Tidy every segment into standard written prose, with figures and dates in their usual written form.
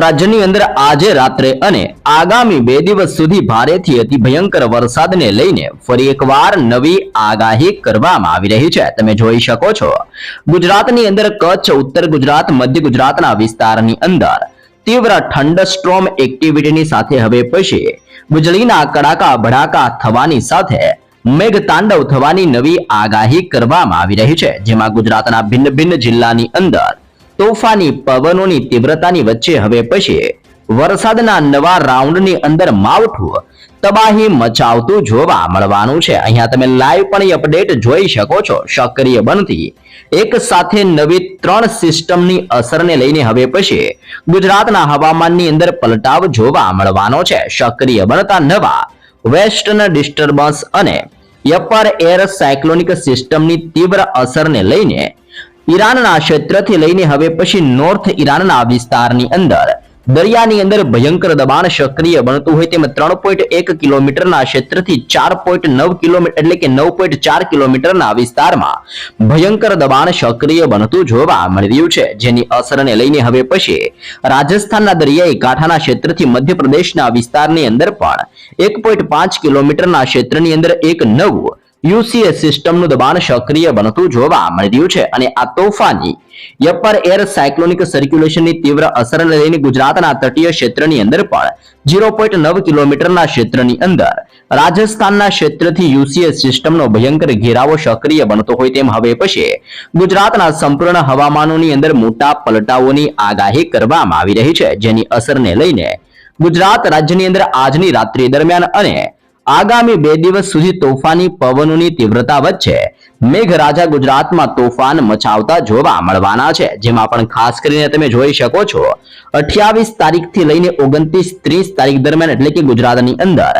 રાજ્યની અંદર આજે રાત્રે અને આગામી 2 દિવસ સુધી ભારેથી અતિ ભયંકર વરસાદને લઈને ફરી એકવાર નવી આગાહી કરવામાં આવી રહી છે। તમે જોઈ શકો છો ગુજરાતની અંદર કચ્છ, ઉત્તર ગુજરાત, મધ્ય ગુજરાતના વિસ્તારની અંદર તીવ્ર થંડરસ્ટોર્મ એક્ટિવિટીની સાથે હવે પછી વીજળીના કડાકા ભડાકા થવાની સાથે મેઘ તાંડવ થવાની નવી આગાહી કરવામાં આવી રહી છે, જેમાં ગુજરાતના ભિન્ન ભિન્ન જિલ્લાની અંદર તોફાની પવનોની તીવ્રતાની વચ્ચે હવે પછી વરસાદના નવા રાઉન્ડની અંદર માવઠું તબાહી મચાવતું જોવા મળવાનું છે। અહીંયા તમે લાઈવ પણ અપડેટ જોઈ શકો છો। સક્રિય બનતી એક સાથે નવી 3 સિસ્ટમની અસરને લઈને હવે પછી ગુજરાતના હવામાનની અંદર પલટાવ જોવા મળવાનો છે। સક્રિય બનતા નવા વેસ્ટર્ન ડિસ્ટર્બન્સ અને અપર એર સાયક્લોનિક સિસ્ટમની તીવ્ર અસરને લઈને ઈરાનના ક્ષેત્રથી લઈને હવે પછી નોર્થ ઈરાનના વિસ્તારની અંદર દરિયાની અંદર ભયંકર દબાણ સક્રિય બનતું હોય તેમ 3.1 કિલોમીટરના ક્ષેત્રથી 4.9 કિલોમીટર એટલે કે 9.4 કિલોમીટરના વિસ્તારમાં ભયંકર દબાણ સક્રિય બનતું જોવા મળી રહ્યું છે, જેની અસરને લઈને હવે પછી રાજસ્થાનના દરિયાઈ કાંઠાના ક્ષેત્રથી મધ્યપ્રદેશના વિસ્તારની અંદર પણ 1.5 કિલોમીટરના ક્ષેત્રની અંદર એક નવું યુસીએસ સિસ્ટમનું દબાણ સક્રિય બનતું જોવા મળી રહ્યું છે અને આ તોફાની અપર એર સાયક્લોનિક સર્ક્યુલેશનની તીવ્ર અસરને લઈને ગુજરાતના તટીય ક્ષેત્રની અંદર પણ 0.9 કિલોમીટરના ક્ષેત્રની અંદર રાજસ્થાનના ક્ષેત્રથી યુસીએસ સિસ્ટમનો ભયંકર ઘેરાવો સક્રિય બનતો હોય તેમ હવે પછી ગુજરાતના સંપૂર્ણ હવામાનોની અંદર મોટા પલટાઓની આગાહી કરવામાં આવી રહી છે, જેની અસરને લઈને ગુજરાત રાજ્યની અંદર આજની રાત્રિ દરમિયાન અને આગામી 2 દિવસ સુધી તોફાની પવનોની તીવ્રતા વચ્ચે મેઘરાજા ગુજરાતમાં તોફાન મચાવતા જોવા મળવાના છે, જેમાં પણ ખાસ કરીને તમે જોઈ શકો છો 28 તારીખથી લઈને 29-30 તારીખ દરમિયાન એટલે કે ગુજરાતની અંદર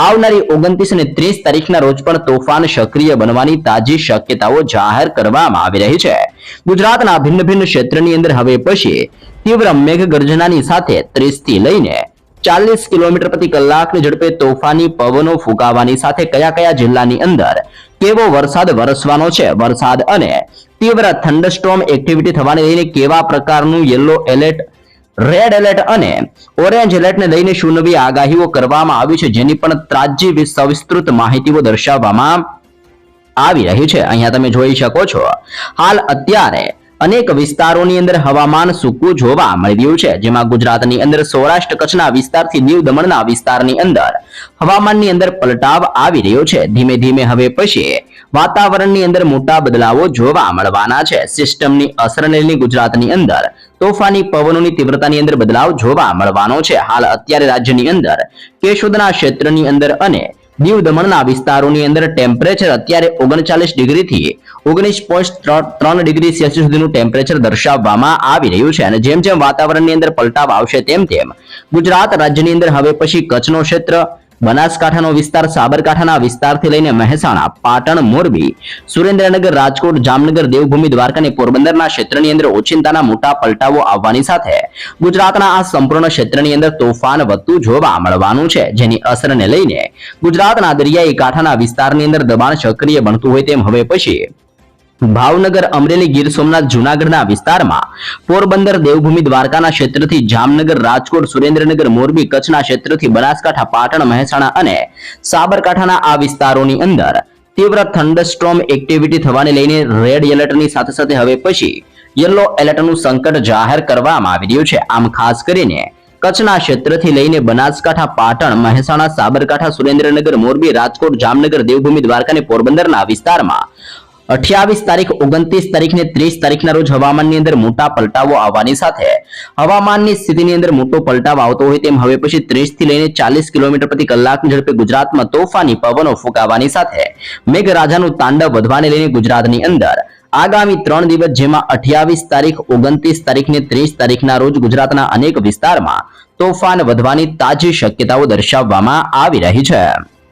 આવનારી 29 અને 30 તારીખના રોજ પણ તોફાન સક્રિય બનવાની તાજી શક્યતાઓ જાહેર કરવામાં આવી રહી છે। ગુજરાતના ભિન્ન ભિન્ન ક્ષેત્રની અંદર હવે પછી તીવ્ર મેઘગર્જનાની સાથે 30 થી લઈને 40 કિલોમીટર પ્રતિ કલાકની ઝડપે તોફાની પવનો ફૂંકાવાની સાથે કયા કયા જિલ્લાની અંદર કેવો વરસાદ વરસવાનો છે, વરસાદ અને તીવ્ર થંડરસ્ટોર્મ એક્ટિવિટી થવાને લઈને કેવા પ્રકારનું યલો એલર્ટ, રેડ એલર્ટ અને ઓરેન્જ એલર્ટને લઈને શું નવી આગાહીઓ કરવામાં આવી છે, જેની પણ તાજી સવિસ્તૃત માહિતીઓ દર્શાવવામાં આવી રહી છે। અહીંયા તમે જોઈ શકો છો હાલ અત્યારે અનેક વિસ્તારોની અંદર હવામાન સૂકું જોવા મળી રહ્યું છે, જેમાં ગુજરાતની અંદર સૌરાષ્ટ્ર કચ્છના વિસ્તારથી દીવ દમણના વિસ્તારની અંદર હવામાનની અંદર પલટાવ આવી રહ્યો છે। ધીમે ધીમે હવે પછી વાતાવરણની અંદર મોટા બદલાવો જોવા મળવાના છે। સિસ્ટમની અસરને લઈને ગુજરાતની અંદર તોફાની પવનોની તીવ્રતાની અંદર બદલાવ જોવા મળવાનો છે। હાલ અત્યારે રાજ્યની અંદર કેશોદના ક્ષેત્રની અંદર અને દીવ દમણના વિસ્તારોની અંદર ટેમ્પરેચર અત્યારે 39 ડિગ્રીથી 19.3 ડિગ્રી સેલ્સિયસ સુધીનું ટેમ્પરેચર દર્શાવવામાં આવી રહ્યું છે અને જેમ જેમ વાતાવરણની અંદર પલટાવ આવશે તેમ તેમ ગુજરાત રાજ્યની અંદર હવે પછી કચ્છનો ક્ષેત્ર, બનાસકાંઠાનો વિસ્તાર, સાબરકાંઠાના વિસ્તારથી લઈને મહેસાણા, પાટણ, મોરબી, સુરેન્દ્રનગર, રાજકોટ, જામનગર, દેવભૂમિ, દ્વારકા અને પોરબંદરના ક્ષેત્રની અંદર ઓચિંતાના મોટા પલટાવો આવવાની સાથે ગુજરાતના આ સંપૂર્ણ ક્ષેત્રની અંદર તોફાન વધતું જોવા મળવાનું છે, જેની અસરને લઈને ગુજરાતના દરિયાઈ કાંઠાના વિસ્તારની અંદર દબાણ સક્રિય બનતું હોય તેમ હવે પછી ભાવનગર, અમરેલી, ગીર સોમનાથ, જૂનાગઢના વિસ્તારમાં, પોરબંદર, દેવભૂમિ, દ્વારકાના ક્ષેત્રથી જામનગર, રાજકોટ, સુરેન્દ્રનગર, મોરબી, કચ્છના ક્ષેત્રથી બનાસકાંઠા, પાટણ, મહેસાણા અને સાબરકાંઠાના આ વિસ્તારોની અંદર તીવ્ર થંડરસ્ટોર્મ એક્ટિવિટી થવાને લઈને રેડ એલર્ટની સાથે સાથે હવે પછી યલો એલર્ટનું સંકટ જાહેર કરવામાં આવી રહ્યું છે। આમ ખાસ કરીને કચ્છના ક્ષેત્રથી લઈને બનાસકાંઠા, પાટણ, મહેસાણા, સાબરકાંઠા, સુરેન્દ્રનગર, મોરબી, રાજકોટ, જામનગર, દેવભૂમિ, દ્વારકા અને પોરબંદરના વિસ્તારમાં 28 તારીખ, 29 તારીખ ને 30 તારીખના રોજ હવામાનની અંદર મોટા પલટાવો આવવાની સાથે હવામાનની સ્થિતિની અંદર મોટો પલટાવ આવતો હોય તેમ હવે પછી 30 થી લઈને 40 કિલોમીટર પ્રતિ કલાકની ઝડપે ગુજરાતમાં તોફાની પવનો ફૂંકાવાની સાથે મેઘરાજાનું તાંડવ વધવાને લઈને ગુજરાતની અંદર આગામી 3 દિવસ જેમાં 28 તારીખ, 29 તારીખ ને 30 તારીખના રોજ ગુજરાતના અનેક વિસ્તારમાં તોફાન વધવાની તાજી શક્યતાઓ દર્શાવવામાં આવી રહી છે।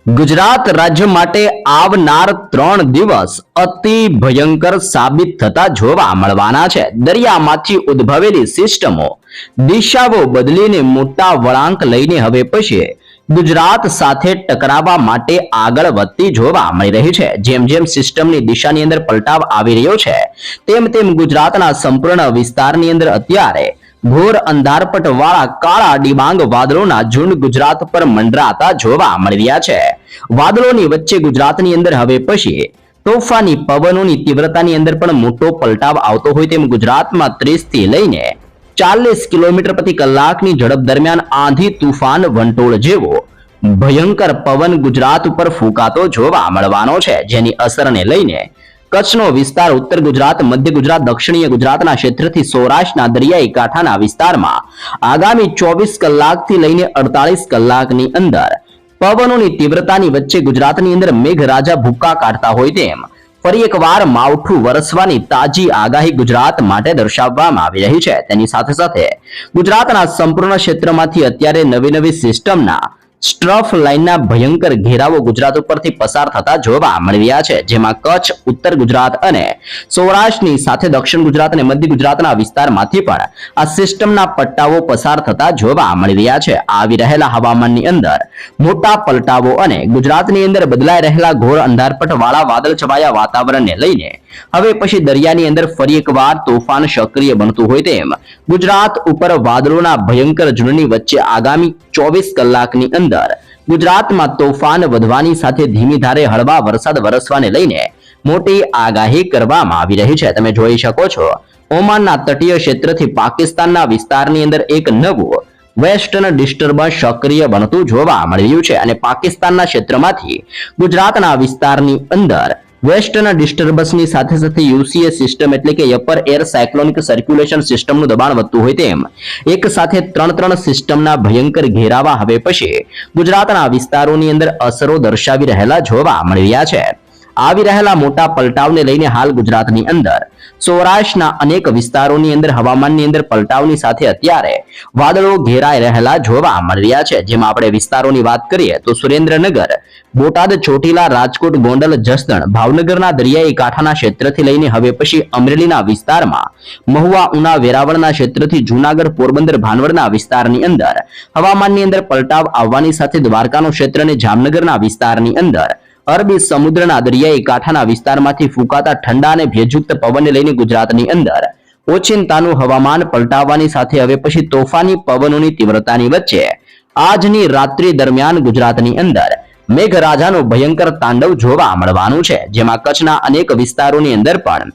ગુજરાત રાજ્ય માટે આવનાર 3 દિવસ અતિ ભયંકર સાબિત થતા જોવા મળવાના છે। દરિયામાંથી ઉદ્ભવેલી સિસ્ટમો દિશાઓ બદલીને મોટા વળાંક લઈને હવે પછી ગુજરાત સાથે ટકરાવવા માટે આગળ વધતી જોવા મળી રહી છે। જેમ જેમ સિસ્ટમની દિશાની અંદર પલટાવ આવી રહ્યો છે તેમ તેમ ગુજરાતના સંપૂર્ણ વિસ્તારની અંદર અત્યારે ઘોર અંધારપટ વાળા કાળા ડિબાંગ વાદળોના ઝુંડ ગુજરાત પર મંડરાતા જોવા મળી રહ્યા છે. વાદળોની વચ્ચે ગુજરાતની અંદર હવે પછી તોફાની પવનોની તીવ્રતાની અંદર પણ મોટો પલટાવ આવતો હોય તેમ ગુજરાતમાં 30 થી લઈને 40 કિલોમીટર પ્રતિ કલાકની ઝડપ દરમિયાન આંધી તુફાન વંટોળ જેવો ભયંકર પવન ગુજરાત ઉપર ફૂંકાતો જોવા મળવાનો છે, જેની અસરને લઈને કચ્છનો વિસ્તાર, ઉત્તર ગુજરાત, મધ્ય ગુજરાત, દક્ષિણીય ગુજરાતના ક્ષેત્રથી સૌરાષ્ટ્રના દરિયાઈ કાંઠાના વિસ્તારમાં આગામી 24 કલાકથી લઈને 48 કલાકની અંદર પવનોની તીવ્રતાની વચ્ચે ગુજરાતની અંદર મેઘરાજા ભૂક્કા કાઢતા હોય તેમ ફરી એકવાર માવઠું વરસવાની તાજી આગાહી ગુજરાત માટે દર્શાવવામાં આવી રહી છે. તેની સાથે સાથે ગુજરાતના સંપૂર્ણ ક્ષેત્રમાંથી અત્યારે નવી સિસ્ટમના સ્ટ્રફ લાઇનના ભયંકર ઘેરાવો ગુજરાત ઉપરથી પસાર થતા જોવા મળી રહ્યા છે, જેમાં કચ્છ, ઉત્તર ગુજરાત અને સૌરાષ્ટ્રની સાથે દક્ષિણ ગુજરાત અને મધ્ય ગુજરાતના વિસ્તારમાંથી પણ આ સિસ્ટમના પટ્ટાઓ પસાર થતા જોવા મળી રહ્યા છે. આવી રહેલા હવામાનની અંદર મોટા પલટાવો અને ગુજરાતની અંદર બદલાઈ રહેલા ઘોર અંધારપટ વાળા વાદળ છવાયા વાતાવરણને લઈને હવે પછી દરિયાની અંદર ફરી એકવાર તોફાન સક્રિય બનતું હોય તેમ ગુજરાત ઉપર વાદળોના ભયંકર ઝુંડની વચ્ચે આગામી 24 કલાકની અંદર ગુજરાતમાં તોફાન વધવાની સાથે ધીમી ધારે હળવા વરસાદ વરસવાને લઈને મોટી આગાહી કરવામાં આવી રહી છે. તમે જોઈ શકો છો ઓમાનના તટીય ક્ષેત્રથી પાકિસ્તાનના વિસ્તારની અંદર એક નવું વેસ્ટર્ન ડિસ્ટર્બન્સ સક્રિય બનતું જોવા મળી રહ્યું છે અને પાકિસ્તાનના ક્ષેત્રમાંથી ગુજરાતના વિસ્તારની અંદર વેસ્ટર્ન ડિસ્ટર્બન્સની સાથે સાથે યુસીએ સિસ્ટમ એટલે કે અપર એર સાયક્લોનિક સર્ક્યુલેશન સિસ્ટમનું દબાણ વધતું હોય તેમ એક સાથે ત્રણ સિસ્ટમના ભયંકર ઘેરાવા હવે પછી ગુજરાતના વિસ્તારોની અંદર અસરો દર્શાવી રહેલા જોવા મળી રહ્યા છે. આવી રહેલા મોટા પલટાવને લઈને હાલ ગુજરાતની અંદર સૌરાષ્ટ્રના અનેક વિસ્તારોની અંદર હવામાનની અંદર પલટાવની સાથે અત્યારે વાદળો ઘેરાઈ રહેલા જોવા મળી રહ્યા છે. જેમાં આપણે વિસ્તારોની વાત કરીએ તો સુરેન્દ્રનગર, બોટાદ, ચોટીલા, રાજકોટ, ગોંડલ, જસદણ, ભાવનગરના દરિયાઈ કાંઠાના ક્ષેત્રથી લઈને હવે પછી અમરેલીના વિસ્તારમાં, મહુવા, ઉના, વેરાવળના ક્ષેત્રથી જૂનાગઢ, પોરબંદર, ભાનવડના વિસ્તારની અંદર હવામાનની અંદર પલટાવ આવવાની સાથે દ્વારકાનો ક્ષેત્ર અને જામનગરના વિસ્તારની અંદર અરબી સમુદ્રના દરિયાઈ કાંઠાના વિસ્તારમાંથી ફૂંકાતા ઠંડા અને ભેજયુક્ત પવનને લઈને ગુજરાતની અંદર ઓચિંતાનું હવામાન પલટાવવાની સાથે હવે પછી તોફાની પવનોની તીવ્રતાની વચ્ચે આજની રાત્રિ દરમિયાન ગુજરાતની અંદર મેઘરાજાનું ભયંકર તાંડવ જોવા મળવાનું છે, જેમાં કચ્છના અનેક વિસ્તારોની અંદર પણ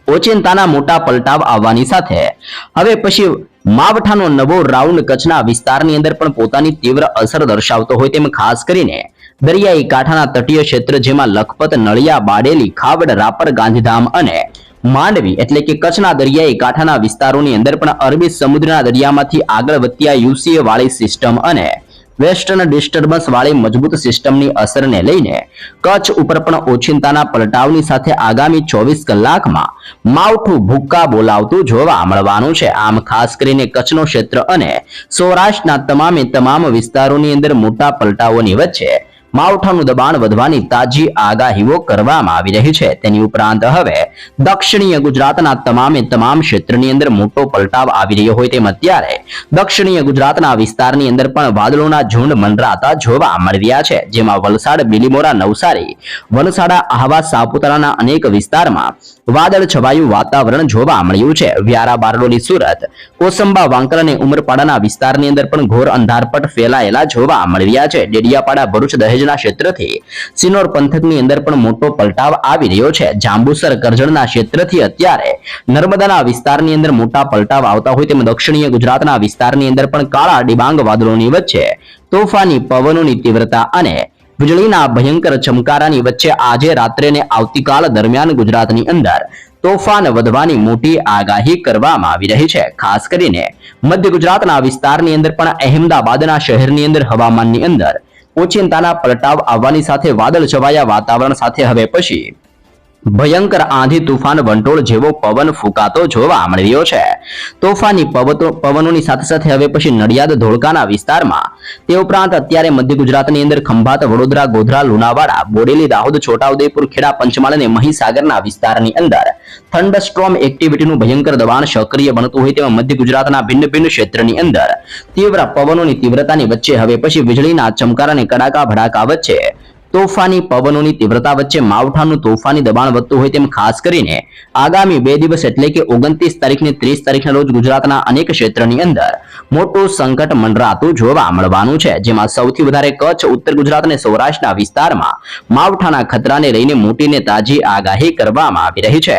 ઓચિંતાના મોટા પલટાવ આવવાની સાથે હવે પછી માવઠાનો નવો રાઉન્ડ કચ્છના વિસ્તારની અંદર પણ પોતાની તીવ્ર અસર દર્શાવતો હોય તેમ ખાસ કરીને દરિયાઈ કાંઠાના તટીય ક્ષેત્ર જેમાં લખપત, નળિયા, બાડેલી, ખાવડ, રાપર, ગાંધીધામ અને માંડવી એટલે કે કચ્છના દરિયાઈ કાંઠાના વિસ્તારોની અંદર પણ અરબી સમુદ્રના દરિયામાંથી આગળ વધતી યુસીએ વાળી સિસ્ટમ અને વેસ્ટર્ન ડિસ્ટર્બન્સ વાળી મજબૂત સિસ્ટમની અસરને લઈને કચ્છ ઉપર પણ ઓચિંતાના પલટાવની સાથે આગામી 24 કલાકમાં માવઠું ભૂક્કા બોલાવતું જોવા મળવાનું છે. આમ ખાસ કરીને કચ્છનો ક્ષેત્ર અને સૌરાષ્ટ્રના તમામ વિસ્તારોની અંદર મોટા પલટાવોની વચ્ચે માવઠાનું દબાણ વધવાની તાજી આગાહીઓ કરવામાં આવી રહી છે. તેની ઉપરાંત હવે દક્ષિણીય ગુજરાતના તમામ ક્ષેત્રની અંદર મોટો પલટાવ આવી રહ્યો હોય તેમ અત્યારે દક્ષિણીય ગુજરાતના વિસ્તારની અંદર પણ વાદળોના ઝુંડ મંડરાતા જોવા મળી રહ્યા છે, જેમાં વલસાડ, બિલીમોરા, નવસારી, વલસાડા, આહવા, સાપુતારાના અનેક વિસ્તારમાં વાદળ છવાયું વાતાવરણ જોવા મળ્યું છે. વ્યારા, બારડોલી, સુરત, કોસંબા, વાંકલ અને ઉમરપાડાના વિસ્તારની અંદર પણ ઘોર અંધારપટ ફેલાયેલા જોવા મળી રહ્યા છે. ડેડિયાપાડા, ભરૂચ, દહેજના ક્ષેત્રથી સિનોર પંથકની અંદર પણ મોટો પલટાવ આવી રહ્યો છે. જાંબુસર, કરજણના ક્ષેત્રથી અત્યારે નર્મદાના વિસ્તારની અંદર મોટા પલટાવ આવતા હોય તેમ દક્ષિણીય ગુજરાતના વિસ્તારની અંદર પણ કાળા ડિબાંગ વાદળોની વચ્ચે તોફાની પવનોની તીવ્રતા અને વીજળીના ભયંકર ચમકારાની વચ્ચે આજે રાત્રે ને આવતીકાલ દરમિયાન ગુજરાતની અંદર તોફાન વધવાની મોટી આગાહી કરવામાં આવી રહી છે. ખાસ કરીને મધ્ય ગુજરાતના વિસ્તારની અંદર પણ અહેમદાબાદના શહેરની અંદર હવામાનની અંદર ઓચિંતાના પલટાવ આવવાની સાથે વાદળ છવાયા વાતાવરણ સાથે હવે પછી ભયંકર આંધી તુફાન વંટોળ જેવો પવન ફૂંકાતો જોવા મળી રહ્યો છે. તોફાની પવનોની સાથે સાથે હવે પછી નડિયાદ, ધોળકાના વિસ્તારમાં, તે ઉપરાંત અત્યારે મધ્ય ગુજરાતની અંદર ખંભાત, વડોદરા, ગોધરા, લુણાવાડા, બોડેલી, દાહોદ, છોટાઉદેપુર, ખેડા, પંચમહાલ અને મહીસાગરના વિસ્તારની અંદર થંડરસ્ટ્રોમ એક્ટિવિટીનું ભયંકર દબાણ સક્રિય બનતું હોય તેમાં મધ્ય ગુજરાતના ભિન્ન ક્ષેત્રની અંદર તીવ્ર પવનોની તીવ્રતાની વચ્ચે હવે પછી વીજળીના ચમકારા અને કડાકા ભડાકા વચ્ચે તોફાની પવનોની તીવ્રતા વચ્ચે માવઠાનું તોફાની દબાણ વધતું હોય તેમ ખાસ કરીને આગામી 2 દિવસ એટલે કે 29 તારીખને 30 તારીખના રોજ ગુજરાતના અનેક ક્ષેત્રની અંદર મોટું સંકટ મંડરાતું જોવા મળવાનું છે, જેમાં સૌથી વધારે કચ્છ, ઉત્તર ગુજરાત અને સૌરાષ્ટ્રના વિસ્તારમાં માવઠાના ખતરાને લઈને મોટી ને તાજી આગાહી કરવામાં આવી રહી છે.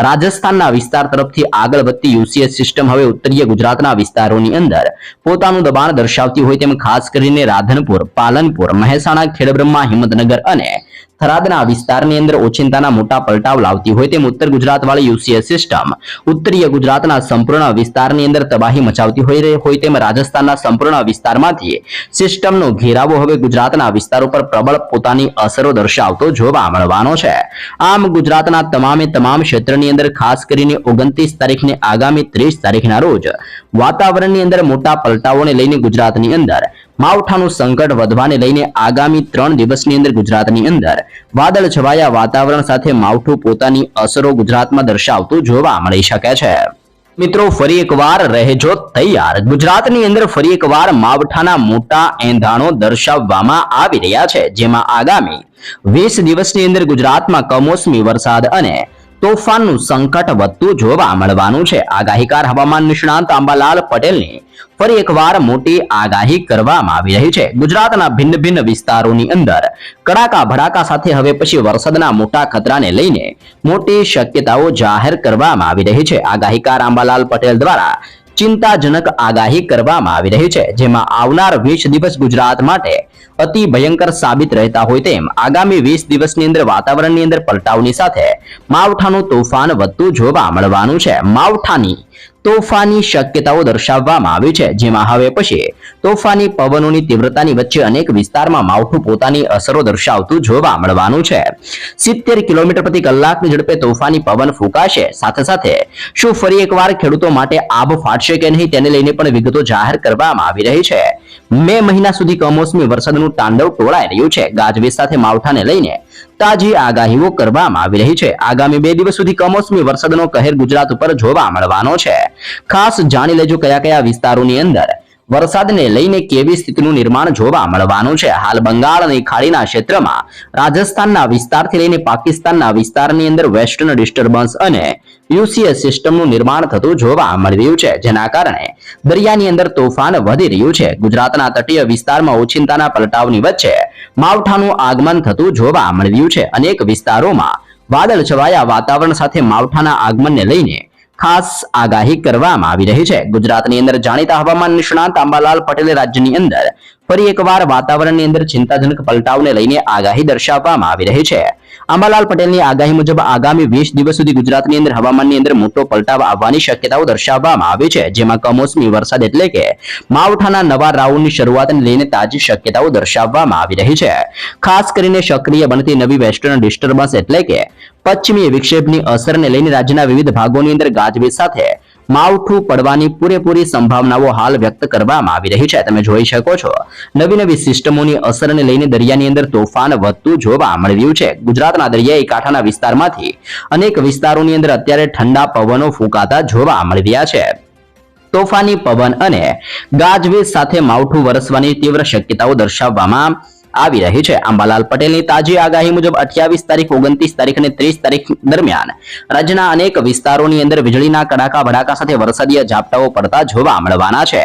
રાજસ્થાનના વિસ્તાર તરફથી આગળ વધતી યુસીએસ સિસ્ટમ હવે ઉત્તરીય ગુજરાતના વિસ્તારોની અંદર પોતાનું દબાણ દર્શાવતી હોય તેમ ખાસ કરીને રાધનપુર, પાલનપુર, મહેસાણા, ખેડબ્રહ્મા, હિંમતનગર અને થરાદના વિસ્તારની અંદર ઓચિંતાના મોટા પલટાવ લાવતી હોય તેમ ઉત્તર ગુજરાત વાળી યુસીએસ સિસ્ટમ ઉત્તરીય ગુજરાતના સંપૂર્ણ વિસ્તારની અંદર તબાહી મચાવતી હોય તેમ રાજસ્થાનના સંપૂર્ણ વિસ્તારમાંથી સિસ્ટમનો ઘેરાવો હવે ગુજરાતના વિસ્તારો પર પ્રબળ પોતાની અસરો દર્શાવતો જોવા મળવાનો છે. આમ ગુજરાતના તમામ ક્ષેત્રની અંદર ખાસ કરીને 29 તારીખને આગામી 30 તારીખના રોજ વાતાવરણની અંદર મોટા પલટાવોને લઈને ગુજરાતની અંદર માવઠાનું સંકટ વધવાને લઈને આગામી 3 દિવસની અંદર ગુજરાતની અંદર વાદળ છવાયા વાતાવરણ સાથે માવઠું પોતાની અસરો ગુજરાતમાં દર્શાવતું જોવા મળી શકે છે. મિત્રો, ફરી એકવાર રહેજો તૈયાર. ગુજરાતની અંદર ફરી એકવાર માવઠાના મોટા એંધાણો દર્શાવવામાં આવી રહ્યા છે, જેમાં આગામી 20 દિવસની અંદર ગુજરાતમાં કમોસમી વરસાદ અને તોફાનનું સંકટ વધતું જોવા મળવાનું છે. આગાહીકાર હવામાન નિષ્ણાંત અંબાલાલ પટેલની ફરી એકવાર મોટી આગાહી કરવામાં આવી રહી છે. ગુજરાતના ભિન્ન વિસ્તારોની અંદર કડાકા ભડાકા સાથે હવે પછી વરસાદના મોટા ખતરાને લઈને મોટી શક્યતાઓ જાહેર કરવામાં આવી રહી છે. આગાહીકાર અંબાલાલ પટેલ દ્વારા ચિંતાજનક આગાહી કરવામાં આવી રહી છે, જેમાં આવનાર 20 દિવસ ગુજરાત માટે અતિ ભયંકર સાબિત રહેતા હોય તેમ આગામી 20 દિવસની અંદર વાતાવરણની અંદર પલટાવની સાથે માવઠાનું તોફાન વધતું જોવા મળવાનું છે. માવઠાની તોફાની શક્યતાઓ દર્શાવવામાં આવી છે, જેમાં હવે પછી તોફાની પવનોની તીવ્રતાની વચ્ચે અનેક વિસ્તારમાં માવઠું પોતાની અસરો દર્શાવતું જોવા મળવાનું છે. 70 કિલોમીટર પ્રતિ કલાકની ઝડપે તોફાની પવન ફૂંકાશે. સાથે શું ફરી એકવાર ખેડૂતો માટે આભ ફાટશે કે નહીં તેને લઈને પણ વિગતો જાહેર કરવામાં આવી રહી છે. મે મહિના સુધી કમોસમી વરસાદનું તાંડવ ટોળાઈ રહ્યું છે. ગાજવીજ સાથે માવઠાને લઈને તાજી આગાહીઓ કરવામાં આવી રહી છે. આગામી 2 દિવસ સુધી કમોસમી વરસાદનો કહેર ગુજરાત ઉપર જોવા મળવાનો છે. ખાસ જાણી લેજો કયા વિસ્તારોની અંદર વરસાદને લઈને કેવી સ્થિતિનું નિર્માણ જોવા મળવાનું છે. હાલ બંગાળ અને ખાડીના ક્ષેત્રમાં રાજસ્થાનના વિસ્તારથી લઈને પાકિસ્તાનના વિસ્તારની અંદર વેસ્ટર્ન ડિસ્ટર્બન્સ અને યુસીએસ સિસ્ટમનું નિર્માણ થતું જોવા મળી રહ્યું છે, જેના કારણે દરિયાની અંદર તોફાન વધી રહ્યું છે. ગુજરાતના તટીય વિસ્તારમાં ઓચિંતાના પલટાવની વચ્ચે માવઠાનું આગમન થતું જોવા મળી રહ્યું છે. અનેક વિસ્તારોમાં વાદળ છવાયા વાતાવરણ સાથે માવઠાના આગમનને લઈને ખાસ આગાહી કરવામાં આવી રહી છે. ગુજરાતની અંદર જાણીતા હવામાન નિષ્ણાંત અંબાલાલ પટેલે રાજ્યની અંદર ફરી એકવાર વાતાવરણની અંદર ચિંતાજનક પલટાવને લઈને આગાહી દર્શાવવામાં આવી રહી છે. અંબાલાલ પટેલની આગાહી મુજબ આગામી 20 દિવસ સુધી ગુજરાતની અંદર હવામાનની અંદર મોટો પલટાવ આવવાની શક્યતાઓ દર્શાવવામાં આવી છે, જેમાં કમોસમી વરસાદ એટલે કે માવઠાના નવા રાઉન્ડની શરૂઆતને લઈને તાજી શક્યતાઓ દર્શાવવામાં આવી રહી છે. ખાસ કરીને સક્રિય બનતી નવી વેસ્ટર્ન ડિસ્ટર્બન્સ એટલે કે પશ્ચિમી વિક્ષેપની અસરને લઈને રાજ્યના વિવિધ ભાગોની અંદર ગાજવીજ સાથે માવઠું પડવાની પૂરેપૂરી સંભાવનાઓ હાલ વ્યક્ત કરવામાં આવી રહી છે. તમે જોઈ શકો છો નવી સિસ્ટમોની અસરને લઈને દરિયાની અંદર તોફાન વધતું જોવા મળી રહ્યું છે. ગુજરાતના દરિયાઈ કાંઠાના વિસ્તારમાંથી અનેક વિસ્તારોની અંદર અત્યારે ઠંડા પવનો ફૂંકાતા જોવા મળી રહ્યા છે. તોફાની પવન અને ગાજવીજ સાથે માવઠું વરસવાની તીવ્ર શક્યતાઓ દર્શાવવામાં આવી રહી છે. અંબાલાલ પટેલની તાજી આગાહી મુજબ 28 તારીખ, 29 તારીખ અને 30 તારીખ દરમિયાન રાજ્યના અનેક વિસ્તારોની અંદર વીજળીના કડાકા ભડાકા સાથે વરસાદી ઝાપટાઓ પડતા જોવા મળવાના છે.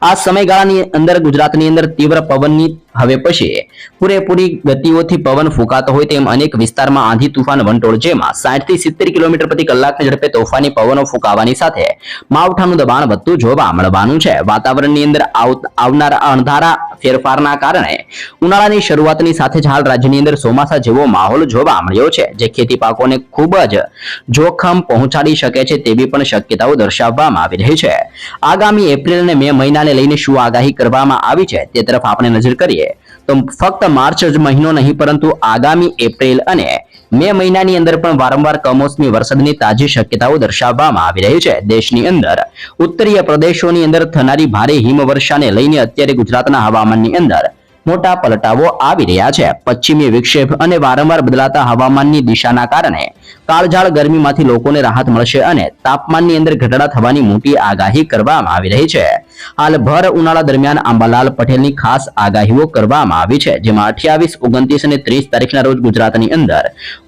આ સમયગાળાની અંદર ગુજરાતની અંદર તીવ્ર પવનની હવે પછી પૂરેપૂરી ગતિઓથી પવન ફૂંકાતો હોય તેમ અનેક વિસ્તારમાં આંધી તુફાન વંટોળ, જેમાં 60 થી 70 કિલોમીટર પ્રતિ કલાકની ઝડપે તોફાની પવનો ફૂંકાવાની સાથે માવઠાનું દબાણ વધતું જોવા મળવાનું છે. વાતાવરણની અંદર આવનારા અણધારા ફેરફારના કારણે ઉનાળાની શરૂઆતની સાથે જ હાલ રાજ્યની અંદર ચોમાસા જેવો માહોલ જોવા મળ્યો છે, જે ખેતી પાકોને ખૂબ જ જોખમ પહોંચાડી શકે છે તેવી પણ શક્યતાઓ દર્શાવવામાં આવી રહી છે. આગામી એપ્રિલ અને મે મહિનાને લઈને શું આગાહી કરવામાં આવી છે તે તરફ આપણે નજર કરીએ તો ફક્ત માર્ચ જ મહિનો નહીં પરંતુ આગામી એપ્રિલ અને મે મહિનાની અંદર પણ વારંવાર કમોસમી વરસાદની તાજી શક્યતાઓ દર્શાવવામાં આવી રહી છે. દેશની અંદર ઉત્તરીય પ્રદેશોની અંદર થનારી ભારે હિમવર્ષાને લઈને અત્યારે ગુજરાતના હવામાનની અંદર મોટા પલટાઓ આવી રહ્યા છે. પશ્ચિમી વિક્ષેપ અને વારંવાર બદલાતા હવામાનની દિશાના કારણે કાળઝાળ ગરમીમાંથી લોકોને રાહત મળશે અને તાપમાનની અંદર ઘટાડા થવાની મોટી આગાહી કરવામાં આવી રહી છે. હાલ ભર ઉનાળા દરમિયાન અંબાલાલ પટેલની ખાસ આગાહીઓ કરવામાં આવી છે, જેમાં 28, 29 અને 30 તારીખના રોજ ગુજરાતની અંદર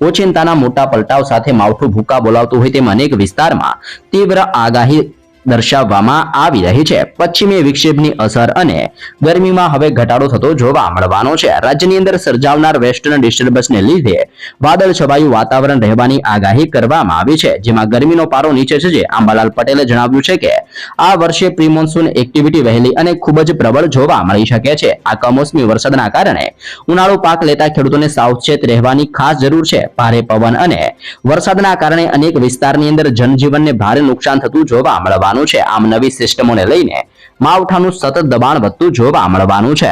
ઓચિંતાના મોટા પલટાવ સાથે માવઠું ભૂકા બોલાવતું હોય તેમ અનેક વિસ્તારમાં તીવ્ર આગાહી દર્શાવવામાં આવી રહી છે. પશ્ચિમી વિક્ષેપની અસર અને ગરમીમાં હવે ઘટાડો થતો જોવા મળવાનો છે. રાજ્યની અંદર સર્જાવનાર વેસ્ટર્ન ડિસ્ટર્બન્સને લીધે વાદળ છવાયું વાતાવરણ રહેવાની આગાહી કરવામાં આવી છે, જેમાં ગરમીનો પારો નીચે છે. અંબાલાલ પટેલે જણાવ્યું છે કે આ વર્ષે પ્રી મોન્સૂન એક્ટિવિટી વહેલી અને ખૂબ જ પ્રબળ જોવા મળી શકે છે. આ કમોસમી વરસાદના કારણે ઉનાળુ પાક લેતા ખેડૂતોને સાવચેત રહેવાની ખાસ જરૂર છે. ભારે પવન અને વરસાદના કારણે અનેક વિસ્તારની અંદર જનજીવનને ભારે નુકસાન થતું જોવા મળવાનું છે. આમ નવી સિસ્ટમોને લઈને માવઠાનું સતત દબાણ વધતું જોવા મળવાનું છે.